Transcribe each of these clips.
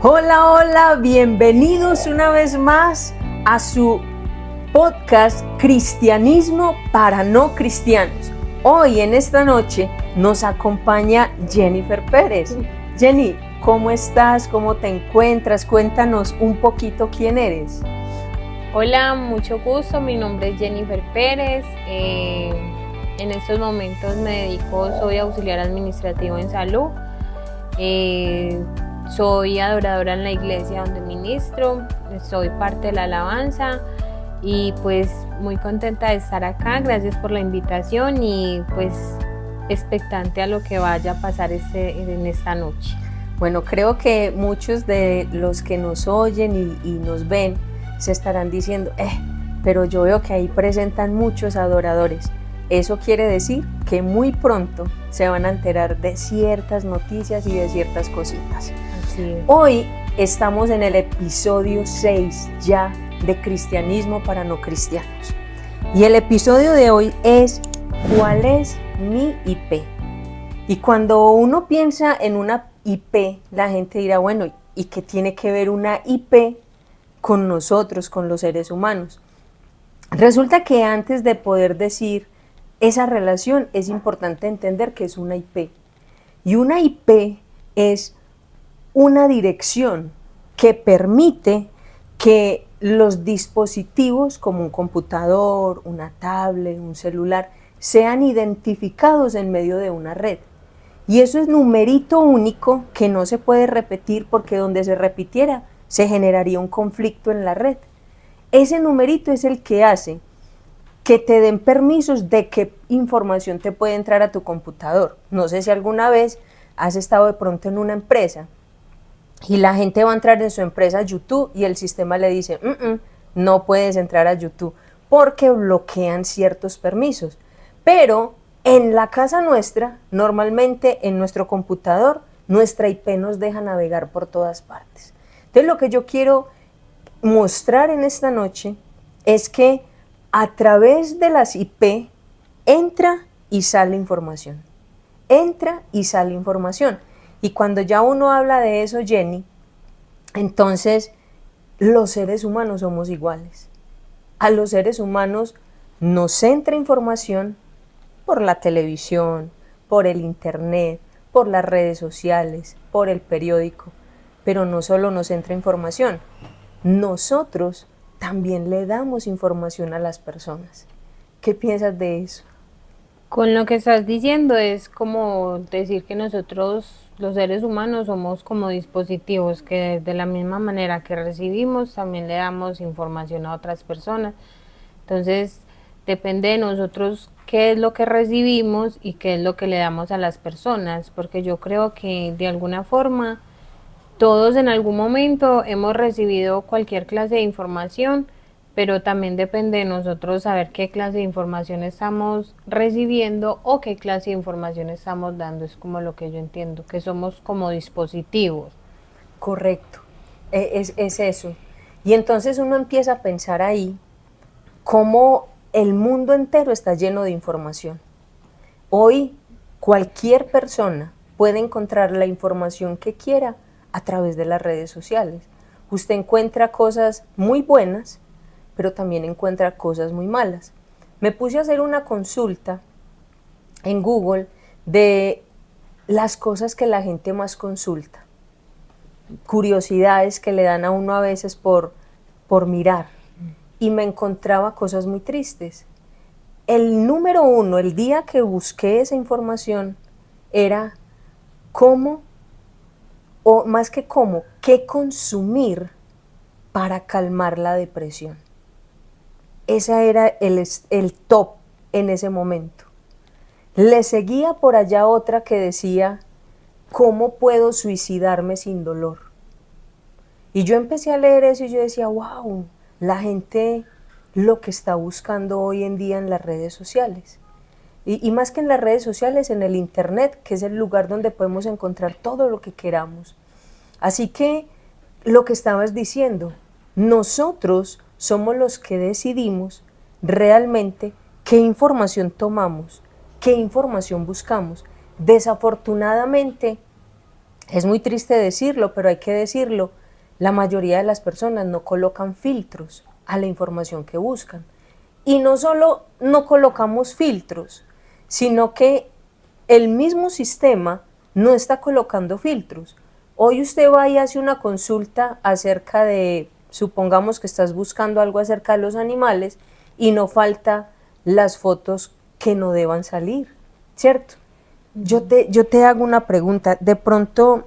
Hola, hola, bienvenidos una vez más a su podcast Cristianismo para no cristianos. Hoy en esta noche nos acompaña Jennifer Pérez. Jenny, ¿cómo estás? ¿Cómo te encuentras? Cuéntanos un poquito quién eres. Hola, mucho gusto, mi nombre es Jennifer Pérez. En estos momentos soy auxiliar administrativo en salud. Soy adoradora en la iglesia donde ministro, soy parte de la alabanza y pues muy contenta de estar acá. Gracias por la invitación y pues expectante a lo que vaya a pasar en esta noche. Bueno, creo que muchos de los que nos oyen y nos ven se estarán diciendo, pero yo veo que ahí presentan muchos adoradores. Eso quiere decir que muy pronto se van a enterar de ciertas noticias y de ciertas cositas. Así es. Hoy estamos en el episodio 6 ya de Cristianismo para no cristianos. Y el episodio de hoy es ¿cuál es mi IP? Y cuando uno piensa en una IP, la gente dirá, bueno, ¿y qué tiene que ver una IP con nosotros, con los seres humanos? Resulta que antes de poder decir esa relación es importante entender que es una IP. Y una IP es una dirección que permite que los dispositivos como un computador, una tablet, un celular, sean identificados en medio de una red. Y eso es numerito único que no se puede repetir porque donde se repitiera se generaría un conflicto en la red. Ese numerito es el que hace que te den permisos de qué información te puede entrar a tu computador. No sé si alguna vez has estado de pronto en una empresa y la gente va a entrar en su empresa a YouTube y el sistema le dice, no puedes entrar a YouTube porque bloquean ciertos permisos. Pero en la casa nuestra, normalmente en nuestro computador, nuestra IP nos deja navegar por todas partes. Entonces lo que yo quiero mostrar en esta noche es que a través de las IP entra y sale información. Entra y sale información. Y cuando ya uno habla de eso, Jenny, entonces los seres humanos somos iguales. A los seres humanos nos entra información por la televisión, por el internet, por las redes sociales, por el periódico. Pero no solo nos entra información, nosotros también le damos información a las personas. ¿Qué piensas de eso? Con lo que estás diciendo es como decir que nosotros, los seres humanos, somos como dispositivos que de la misma manera que recibimos, también le damos información a otras personas. Entonces, depende de nosotros qué es lo que recibimos y qué es lo que le damos a las personas, porque yo creo que de alguna forma todos en algún momento hemos recibido cualquier clase de información, pero también depende de nosotros saber qué clase de información estamos recibiendo o qué clase de información estamos dando. Es como lo que yo entiendo, que somos como dispositivos. Correcto, es eso. Y entonces uno empieza a pensar ahí cómo el mundo entero está lleno de información. Hoy cualquier persona puede encontrar la información que quiera a través de las redes sociales. Usted encuentra cosas muy buenas, pero también encuentra cosas muy malas. Me puse a hacer una consulta en Google de las cosas que la gente más consulta, curiosidades que le dan a uno a veces por mirar, y me encontraba cosas muy tristes. El número 1, el día que busqué esa información, era cómo, o más que cómo, qué consumir para calmar la depresión. Ese era el top en ese momento. Le seguía por allá otra que decía, ¿cómo puedo suicidarme sin dolor? Y yo empecé a leer eso y yo decía, wow, la gente lo que está buscando hoy en día en las redes sociales. Y más que en las redes sociales, en el internet, que es el lugar donde podemos encontrar todo lo que queramos. Así que lo que estabas diciendo, nosotros somos los que decidimos realmente qué información tomamos, qué información buscamos. Desafortunadamente, Es muy triste decirlo, pero hay que decirlo, la mayoría de las personas no colocan filtros a la información que buscan. Y no solo no colocamos filtros, sino que el mismo sistema no está colocando filtros. Hoy usted va y hace una consulta acerca de, supongamos que estás buscando algo acerca de los animales y no falta las fotos que no deban salir, ¿cierto? Yo te hago una pregunta, de pronto,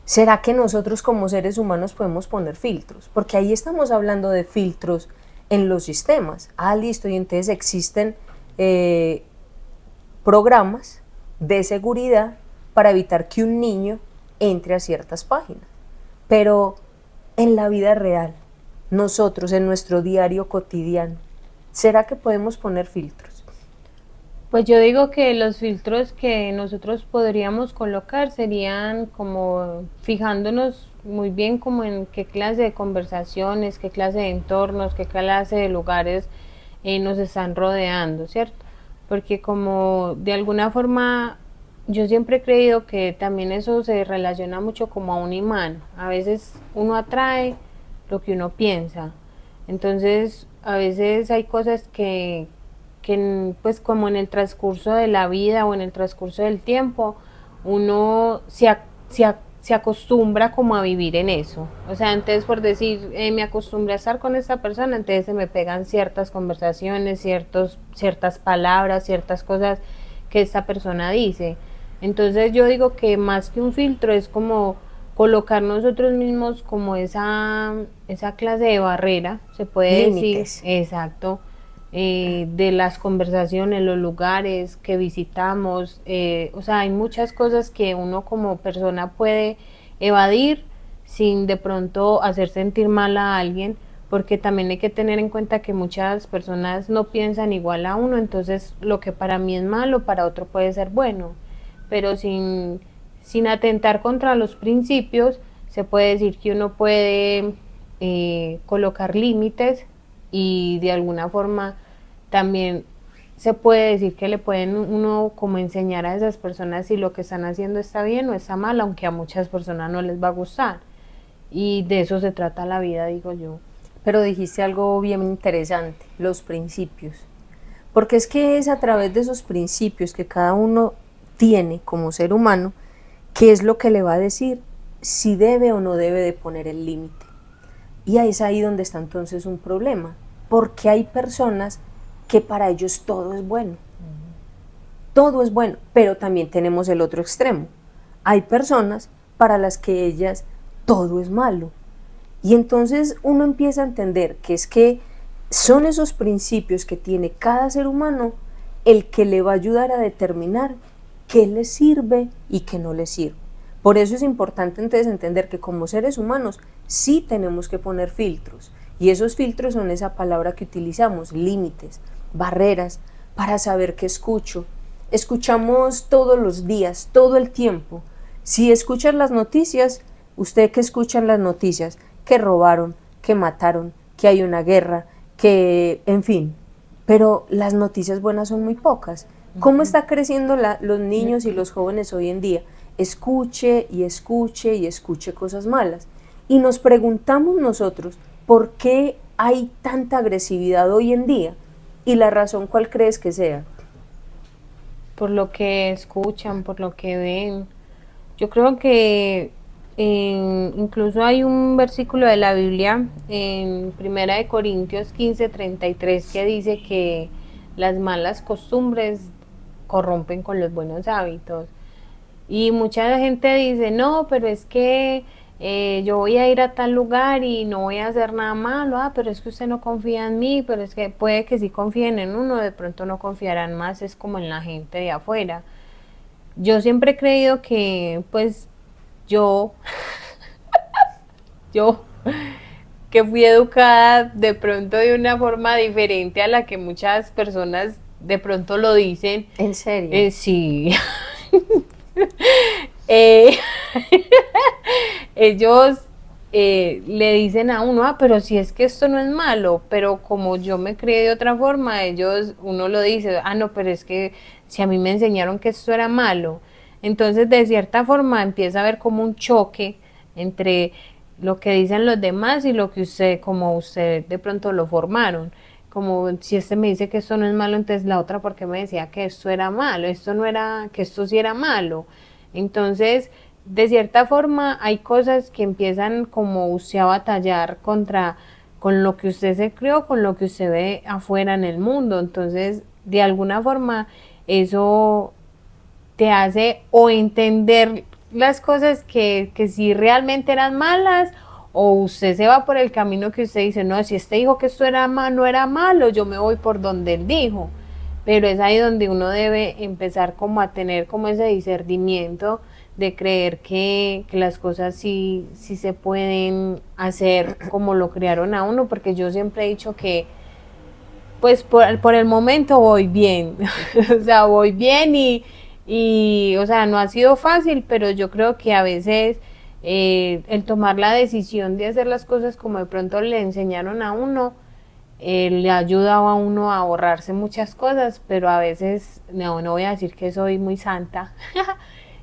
¿será que nosotros como seres humanos podemos poner filtros? Porque ahí estamos hablando de filtros en los sistemas. Ah, listo, y entonces existen programas de seguridad para evitar que un niño entre a ciertas páginas. Pero en la vida real, nosotros en nuestro diario cotidiano, ¿será que podemos poner filtros? Pues yo digo que los filtros que nosotros podríamos colocar serían como fijándonos muy bien como en qué clase de conversaciones, qué clase de entornos, qué clase de lugares nos están rodeando, ¿cierto? Porque como de alguna forma yo siempre he creído que también eso se relaciona mucho como a un imán. A veces uno atrae lo que uno piensa. Entonces, a veces hay cosas que pues como en el transcurso de la vida o en el transcurso del tiempo, uno se acostumbra como a vivir en eso. O sea, entonces por decir, me acostumbré a estar con esta persona, entonces se me pegan ciertas conversaciones, ciertas palabras, ciertas cosas que esta persona dice. Entonces yo digo que más que un filtro es como colocar nosotros mismos como esa clase de barrera, se puede Límites. decir, exacto, de las conversaciones, los lugares que visitamos, o sea, hay muchas cosas que uno como persona puede evadir sin de pronto hacer sentir mal a alguien, porque también hay que tener en cuenta que muchas personas no piensan igual a uno, entonces lo que para mí es malo, para otro puede ser bueno, pero sin atentar contra los principios, se puede decir que uno puede colocar límites y de alguna forma también se puede decir que le pueden uno como enseñar a esas personas si lo que están haciendo está bien o está mal, aunque a muchas personas no les va a gustar. Y de eso se trata la vida, digo yo. Pero dijiste algo bien interesante, los principios. Porque es que es a través de esos principios que cada uno tiene como ser humano, que es lo que le va a decir si debe o no debe de poner el límite. Y es ahí donde está entonces un problema, porque hay personas que para ellos todo es bueno. Todo es bueno, pero también tenemos el otro extremo. Hay personas para las que ellas todo es malo. Y entonces uno empieza a entender que es que son esos principios que tiene cada ser humano el que le va a ayudar a determinar qué le sirve y qué no le sirve. Por eso es importante entonces entender que como seres humanos sí tenemos que poner filtros. Y esos filtros son esa palabra que utilizamos, límites, barreras, para saber qué escucho. Escuchamos todos los días, todo el tiempo. Si escuchas las noticias, usted que escucha las noticias, que robaron, que mataron, que hay una guerra, que, en fin, pero las noticias buenas son muy pocas. ¿Cómo está creciendo los niños y los jóvenes hoy en día? Escuche y escuche y escuche cosas malas. Y nos preguntamos nosotros, ¿por qué hay tanta agresividad hoy en día? ¿Y la razón cuál crees que sea? Por lo que escuchan, por lo que ven. Yo creo que incluso hay un versículo de la Biblia en Primera de Corintios 15:33 que dice que las malas costumbres corrompen con los buenos hábitos. Y mucha gente dice, no, pero es que yo voy a ir a tal lugar y no voy a hacer nada malo, pero es que usted no confía en mí, pero es que puede que sí confíen en uno, de pronto no confiarán más, es como en la gente de afuera. Yo siempre he creído que, pues, yo, yo, que fui educada de pronto de una forma diferente a la que muchas personas de pronto lo dicen. ¿En serio? Sí. eh, ellos le dicen a uno, pero si es que esto no es malo, pero como yo me crié de otra forma, uno lo dice, no, pero es que si a mí me enseñaron que esto era malo, Entonces, de cierta forma, empieza a haber como un choque entre lo que dicen los demás y lo que usted, como usted de pronto lo formaron. Como si este me dice que esto no es malo, entonces la otra porque me decía que esto era malo, esto no era, que esto sí era malo. Entonces, de cierta forma, hay cosas que empiezan como usted a batallar con lo que usted se creó, con lo que usted ve afuera en el mundo. Entonces, de alguna forma, eso te hace o entender las cosas que si realmente eran malas, o usted se va por el camino que usted dice, no, si este dijo que esto era no era malo, yo me voy por donde él dijo. Pero es ahí donde uno debe empezar como a tener como ese discernimiento de creer que las cosas sí se pueden hacer como lo crearon a uno, porque yo siempre he dicho que pues por el momento voy bien, o sea, voy bien o sea, no ha sido fácil, pero yo creo que a veces el tomar la decisión de hacer las cosas como de pronto le enseñaron a uno, le ha ayudado a uno a ahorrarse muchas cosas, pero a veces, no voy a decir que soy muy santa,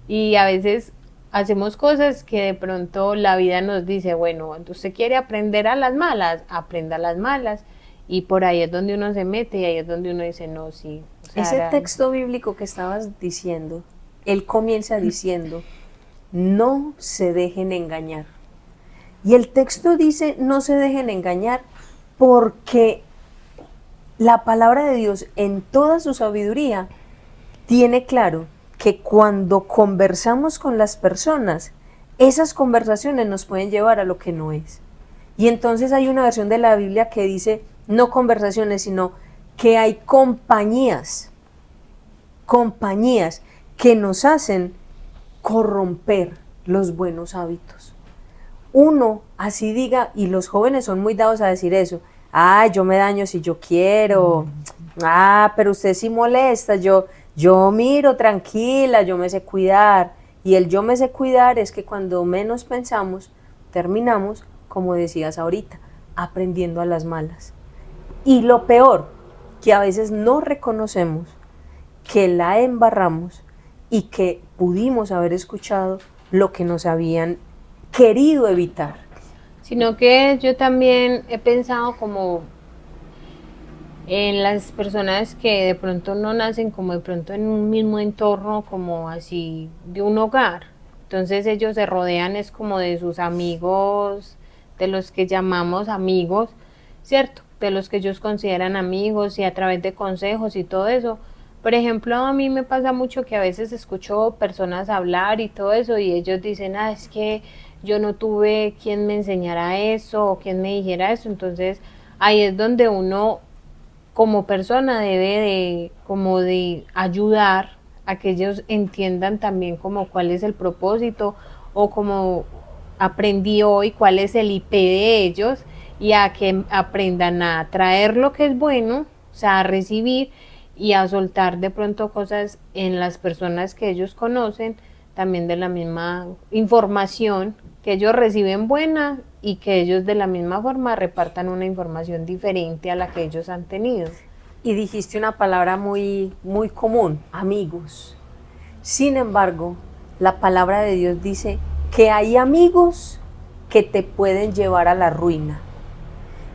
y a veces hacemos cosas que de pronto la vida nos dice, bueno, usted quiere aprender a las malas, aprenda a las malas, y por ahí es donde uno se mete y ahí es donde uno dice, no, sí. O sea, ese texto bíblico que estabas diciendo, él comienza diciendo, no se dejen engañar. Y el texto dice, no se dejen engañar, porque la palabra de Dios en toda su sabiduría tiene claro que cuando conversamos con las personas, esas conversaciones nos pueden llevar a lo que no es. Y entonces hay una versión de la Biblia que dice, no conversaciones, sino que hay compañías que nos hacen corromper los buenos hábitos. Uno, así diga, y los jóvenes son muy dados a decir eso, yo me daño si yo quiero, pero usted sí molesta, yo miro tranquila, yo me sé cuidar, y el yo me sé cuidar es que cuando menos pensamos, terminamos, como decías ahorita, aprendiendo a las malas. Y lo peor, que a veces no reconocemos que la embarramos y que pudimos haber escuchado lo que nos habían querido evitar. Sino que yo también he pensado como en las personas que de pronto no nacen como de pronto en un mismo entorno como así de un hogar. Entonces ellos se rodean es como de sus amigos, de los que llamamos amigos, ¿cierto? De los que ellos consideran amigos y a través de consejos y todo eso. Por ejemplo, a mí me pasa mucho que a veces escucho personas hablar y todo eso y ellos dicen, es que yo no tuve quien me enseñara eso o quien me dijera eso. Entonces ahí es donde uno como persona debe de ayudar a que ellos entiendan también como cuál es el propósito o como aprendí hoy cuál es el IP de ellos y a que aprendan a traer lo que es bueno, o sea, a recibir y a soltar de pronto cosas en las personas que ellos conocen, también de la misma información que ellos reciben buena y que ellos de la misma forma repartan una información diferente a la que ellos han tenido. Y dijiste una palabra muy, muy común, amigos. Sin embargo, la palabra de Dios dice que hay amigos que te pueden llevar a la ruina.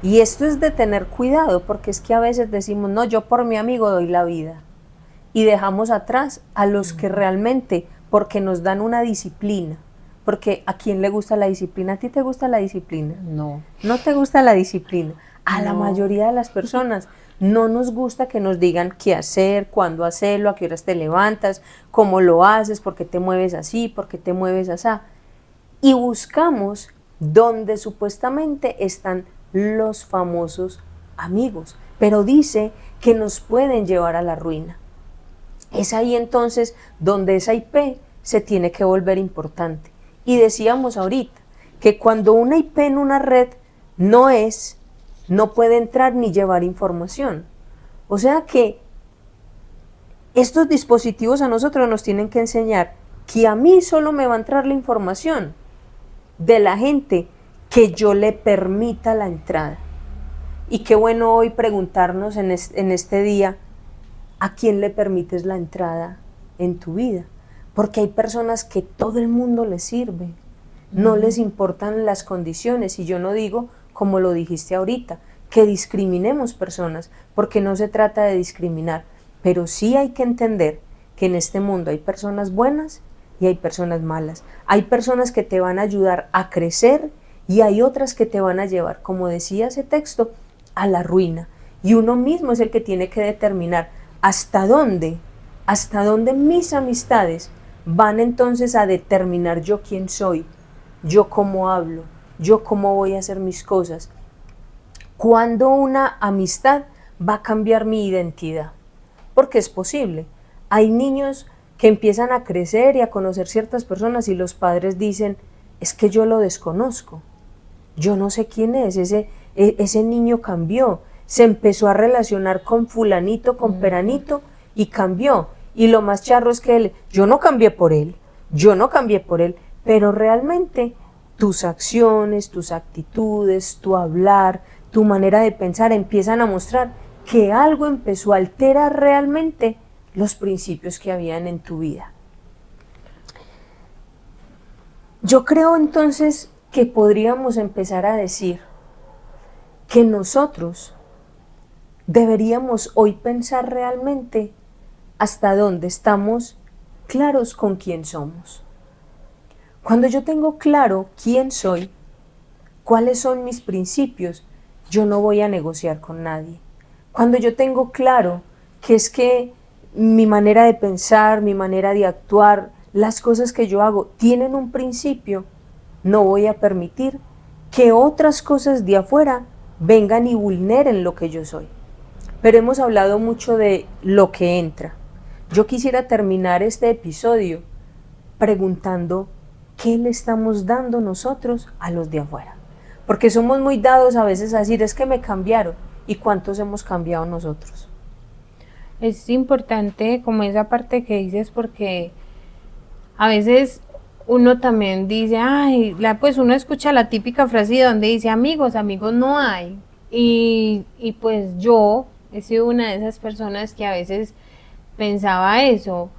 Y esto es de tener cuidado, porque es que a veces decimos, no, yo por mi amigo doy la vida. Y dejamos atrás a los que realmente, porque nos dan una disciplina. Porque ¿a quién le gusta la disciplina? ¿A ti te gusta la disciplina? No. ¿No te gusta la disciplina? A la mayoría de las personas no nos gusta que nos digan qué hacer, cuándo hacerlo, a qué horas te levantas, cómo lo haces, por qué te mueves así, por qué te mueves así. Y buscamos donde supuestamente están los famosos amigos, pero dice que nos pueden llevar a la ruina. Es ahí entonces donde esa IP se tiene que volver importante. Y decíamos ahorita que cuando una IP en una red no puede entrar ni llevar información. O sea que estos dispositivos a nosotros nos tienen que enseñar que a mí solo me va a entrar la información de la gente que yo le permita la entrada. Y qué bueno hoy preguntarnos en este día, ¿a quién le permites la entrada en tu vida? porque hay personas que todo el mundo les sirve, no les importan las condiciones, y yo no digo, como lo dijiste ahorita, que discriminemos personas, porque no se trata de discriminar, pero sí hay que entender que en este mundo hay personas buenas y hay personas malas, hay personas que te van a ayudar a crecer y hay otras que te van a llevar, como decía ese texto, a la ruina, y uno mismo es el que tiene que determinar hasta dónde mis amistades van entonces a determinar yo quién soy, yo cómo hablo, yo cómo voy a hacer mis cosas. ¿Cuándo una amistad va a cambiar mi identidad? Porque es posible. Hay niños que empiezan a crecer y a conocer ciertas personas y los padres dicen, es que yo lo desconozco, yo no sé quién es, ese niño cambió, se empezó a relacionar con fulanito, con peranito y cambió. Y lo más charro es que yo no cambié por él, pero realmente tus acciones, tus actitudes, tu hablar, tu manera de pensar empiezan a mostrar que algo empezó a alterar realmente los principios que habían en tu vida. Yo creo entonces que podríamos empezar a decir que nosotros deberíamos hoy pensar realmente hasta dónde estamos claros con quién somos. Cuando yo tengo claro quién soy, cuáles son mis principios, yo no voy a negociar con nadie. Cuando yo tengo claro que es que mi manera de pensar, mi manera de actuar, las cosas que yo hago tienen un principio, no voy a permitir que otras cosas de afuera vengan y vulneren lo que yo soy. Pero hemos hablado mucho de lo que entra. Yo quisiera terminar este episodio preguntando qué le estamos dando nosotros a los de afuera. Porque somos muy dados a veces a decir, es que me cambiaron. ¿Y cuántos hemos cambiado nosotros? Es importante como esa parte que dices, porque a veces uno también dice, ay, pues uno escucha la típica frase donde dice, amigos no hay. Y pues yo he sido una de esas personas que a veces pensaba eso,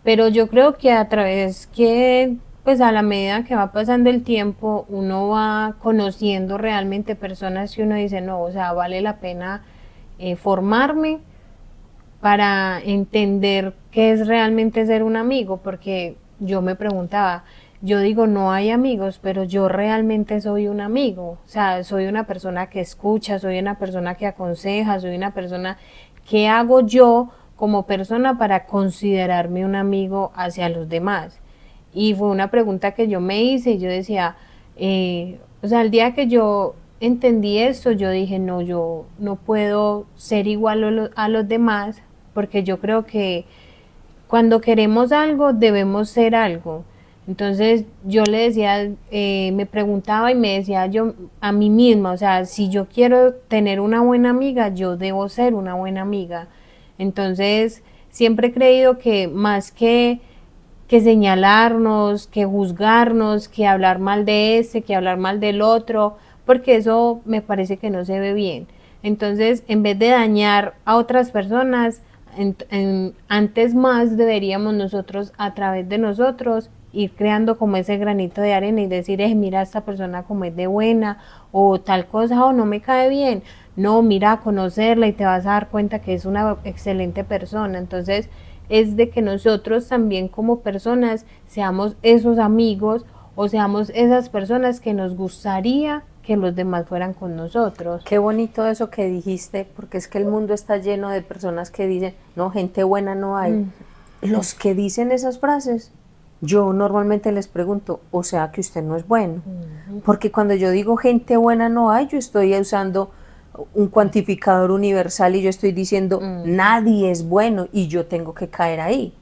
pero yo creo que a través que, pues a la medida que va pasando el tiempo, uno va conociendo realmente personas que uno dice, no, o sea, vale la pena formarme para entender qué es realmente ser un amigo, porque yo me preguntaba, yo digo, no hay amigos, pero yo realmente soy un amigo, o sea, soy una persona que escucha, soy una persona que aconseja, soy una persona, ¿qué hago yo como persona para considerarme un amigo hacia los demás? Y fue una pregunta que yo me hice y yo decía, o sea, el día que yo entendí esto, yo dije, no, yo no puedo ser igual a los demás, porque yo creo que cuando queremos algo, debemos ser algo. Entonces yo le decía, me preguntaba y me decía yo a mí misma, o sea, si yo quiero tener una buena amiga, yo debo ser una buena amiga. Entonces siempre he creído que más que señalarnos, que juzgarnos, que hablar mal de ese, que hablar mal del otro, porque eso me parece que no se ve bien. Entonces, en vez de dañar a otras personas, antes más deberíamos nosotros, a través de nosotros, ir creando como ese granito de arena y decir, mira esta persona como es de buena, o tal cosa, o no me cae bien. No, mira, conocerla y te vas a dar cuenta que es una excelente persona. Entonces, es de que nosotros también como personas seamos esos amigos o seamos esas personas que nos gustaría que los demás fueran con nosotros. Qué bonito eso que dijiste, porque es que el mundo está lleno de personas que dicen, no, gente buena no hay. Los que dicen esas frases, yo normalmente les pregunto, o sea que usted no es bueno. Porque cuando yo digo gente buena no hay, yo estoy usando un cuantificador universal y yo estoy diciendo nadie es bueno y yo tengo que caer ahí.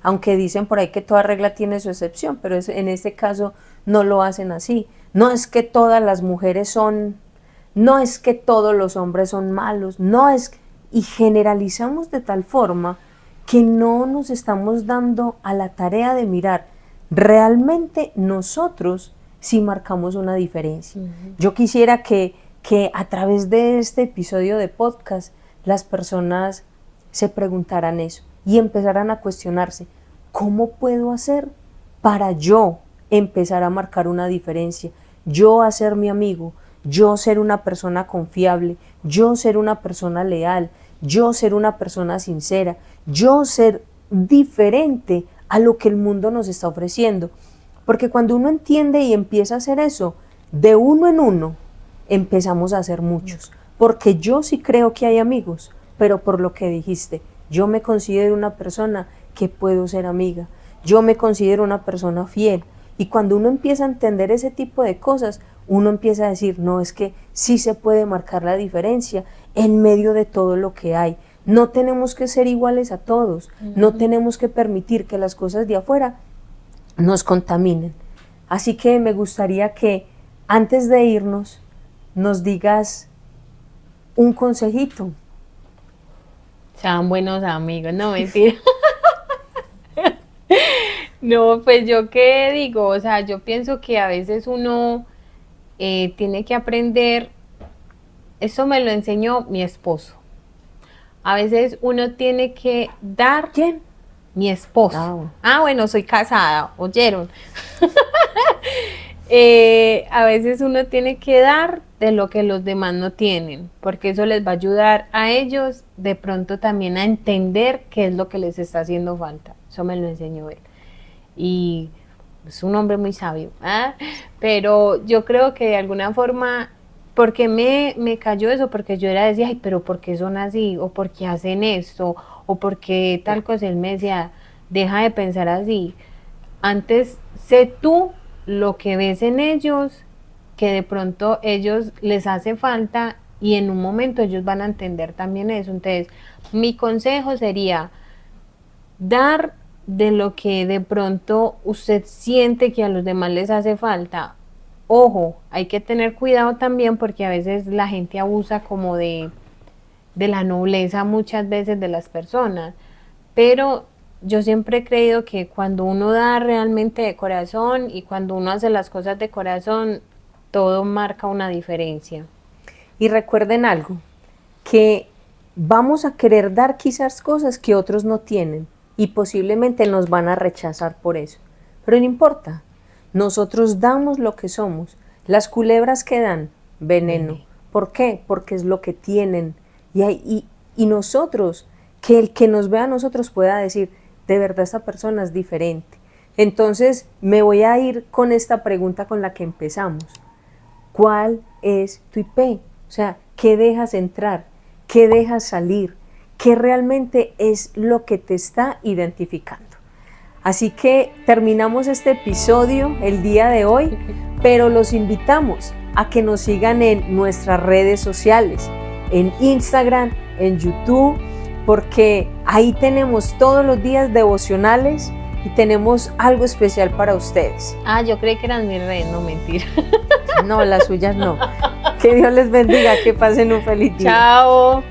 Aunque dicen por ahí que toda regla tiene su excepción, pero en este caso no lo hacen así. No es que todas las mujeres son, no es que todos los hombres son malos, no es, y generalizamos de tal forma que no nos estamos dando a la tarea de mirar realmente nosotros si marcamos una diferencia. Yo quisiera que a través de este episodio de podcast las personas se preguntaran eso y empezaran a cuestionarse ¿cómo puedo hacer para yo empezar a marcar una diferencia? Yo hacer mi amigo, yo ser una persona confiable, yo ser una persona leal, yo ser una persona sincera, yo ser diferente a lo que el mundo nos está ofreciendo. Porque cuando uno entiende y empieza a hacer eso, de uno en uno, empezamos a hacer muchos. Porque yo sí creo que hay amigos, pero por lo que dijiste, yo me considero una persona que puedo ser amiga, yo me considero una persona fiel. Y cuando uno empieza a entender ese tipo de cosas, uno empieza a decir, no, es que sí se puede marcar la diferencia en medio de todo lo que hay. No tenemos que ser iguales a todos, no tenemos que permitir que las cosas de afuera nos contaminen. Así que me gustaría que antes de irnos nos digas un consejito. Sean buenos amigos, no mentira. No, pues yo qué digo, o sea, yo pienso que a veces uno tiene que aprender, eso me lo enseñó mi esposo. A veces uno tiene que dar. ¿Quién? Mi esposo. Bueno, soy casada, ¿oyeron? A veces uno tiene que dar de lo que los demás no tienen, porque eso les va a ayudar a ellos de pronto también a entender qué es lo que les está haciendo falta. Eso me lo enseñó él. Y es un hombre muy sabio, pero yo creo que de alguna forma, ¿por qué me cayó eso? Porque yo decía, ay, pero ¿por qué son así? ¿O por qué hacen esto? ¿O por qué tal cosa? Él me decía, deja de pensar así. Antes, sé tú lo que ves en ellos, que de pronto ellos les hace falta y en un momento ellos van a entender también eso. Entonces, mi consejo sería dar de lo que de pronto usted siente que a los demás les hace falta. Ojo, hay que tener cuidado también porque a veces la gente abusa como de la nobleza muchas veces de las personas, pero yo siempre he creído que cuando uno da realmente de corazón y cuando uno hace las cosas de corazón, todo marca una diferencia. Y recuerden algo, que vamos a querer dar quizás cosas que otros no tienen y posiblemente nos van a rechazar por eso, pero no importa, nosotros damos lo que somos. Las culebras que dan veneno, ¿por qué? Porque es lo que tienen. Y nosotros, que el que nos vea a nosotros pueda decir, de verdad esta persona es diferente. Entonces me voy a ir con esta pregunta con la que empezamos. ¿Cuál es tu IP? O sea, ¿qué dejas entrar? ¿Qué dejas salir? ¿Qué realmente es lo que te está identificando? Así que terminamos este episodio el día de hoy, pero los invitamos a que nos sigan en nuestras redes sociales, en Instagram, en YouTube, porque ahí tenemos todos los días devocionales y tenemos algo especial para ustedes. Yo creí que eran mis redes, no, mentira. No, las suyas no. Que Dios les bendiga, que pasen un feliz día. Chao.